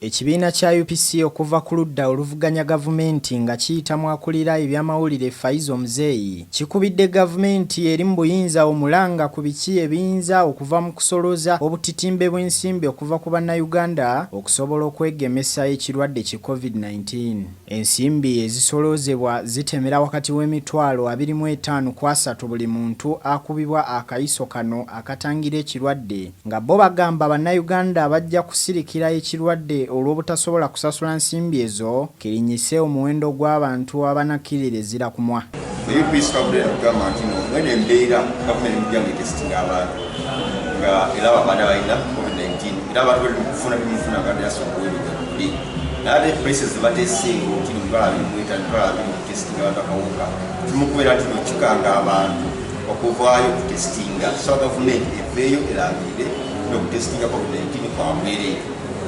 Ekibiina kya UPC okuva ku ludda oluvuganya gavumenti nga kiyita mu akulira ebyamawulire Faizo Muzeeyi kikubidde gavumenti eri mu buyinza omulanga ku biki ebiyinza okuva mu kusoloza obutitimbe bw'ensimbi okuva ku bannayuganda okusobola okwegemesa ekirwadde ki COVID-19. Ensimbi ezisolozebwa zitemera wakati w'emitwalo 25 ku 3 buli muntu akubibwa akayiso kano akatangira ekirwadde nga bo bagamba bannayuganda bajja kusirikira ekirwadde olw'obutasobola kusasula nsimbi ezo kirinyise omuwendo gw'abantu abanakkirirezira kumwa.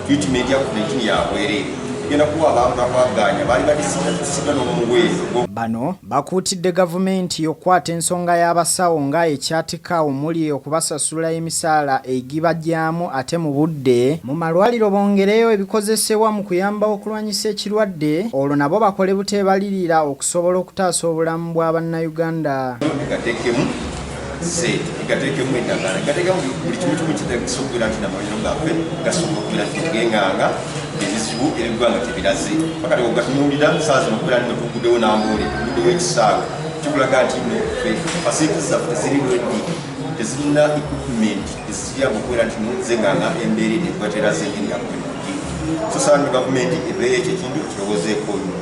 Treatment ya COVID-19 ya bwerere genda kuwa abantu abaganya bali badisiga n'omuwezo. Bano bakuutidde gavumenti okwata ensonga y'abasawo nga ekyatika omuli okubasasula emisaala egibajjaamu ate mu budde mu malwaliro bongereyo ebikozesebwa mu kuyamba okulwanyisa ekirwadde olwo nabo bakole buteebalirira okusobola okutaasa obulamu bw'abannayuganda. Ikatekemu endagala ikatekemu buli kimu kimu kitagisobola nti namaliro gaffe gasobola okubeera tugenganga ebizibu ebigwanga tebiraze pakati ogatunuulira saazi nokubeera nti netuguddewo nambuule tuguddewo ekisaawe kikulaga nti noffe facilities zaffe teziri ready tezirina equipment eziyamba okubeera nti nzenganga embeera ekwatera zengeri ya COVID-19. Tusaana gavumenti ebeeyo ekyo ekintu kirowoozeeko nnyo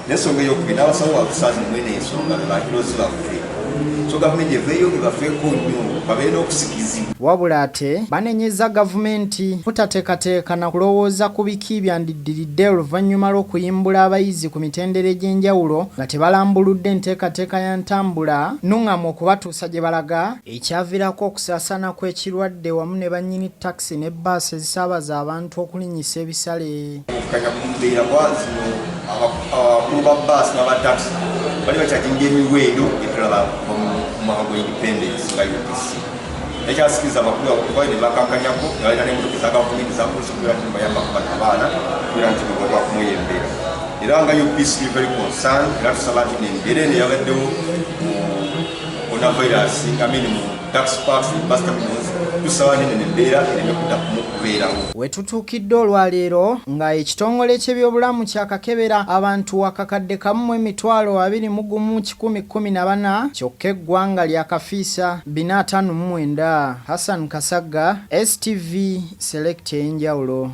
n'ensonga ey'okubiri n'abasawo abusaazi mwene ensonga bebakirozi baffe. So government eveyo ibafeko nnyo babeera okusikizibwa. Wabula ate banenyeza gavumenti kutateekateeka na kulowooza ku biki byandiddiridde oluvannyuma lw'okuyimbula abayizi ku mitendera egy'enjawulo nga tebalambuludde enteekateeka ya ntambula nnuŋŋamu okubatuusa gye balaga ekyaviirako okusaasaana kw'ekirwadde wamu ne bannyini takisi ne bbaasi ezisaabaza abantu okulinnyisa ebisale. Okukanya ku mbeera kwa zino abakulu ba bbaasi n'abatakisi bali bakyajinga emiwendo etulaba mu mwaka independence nga UPC. Ekyasikiriza abakulu abakubayo ne bakankanyako nga balina n'emmotoka za gavumenti zakozesa okubeera nti bayambako bano abaana okubeera nti bagwa kumweyembera. Era nga UPC very concerned era tusaba nti n'embeera eno eyabaddewo mu coronavirus nga mini mu tax parks bus terminals tusaba nene n'embeera ereme kuddamu kubeerawo. Wetutuukidde olwaleero nga ekitongole ky'ebyobulamu kyakakebera abantu akakadde kamu mu emitwalo 21,114 kyokka eggwanga lyakafiisa 459. Hassan Kasagga, STV Select Enjawulo.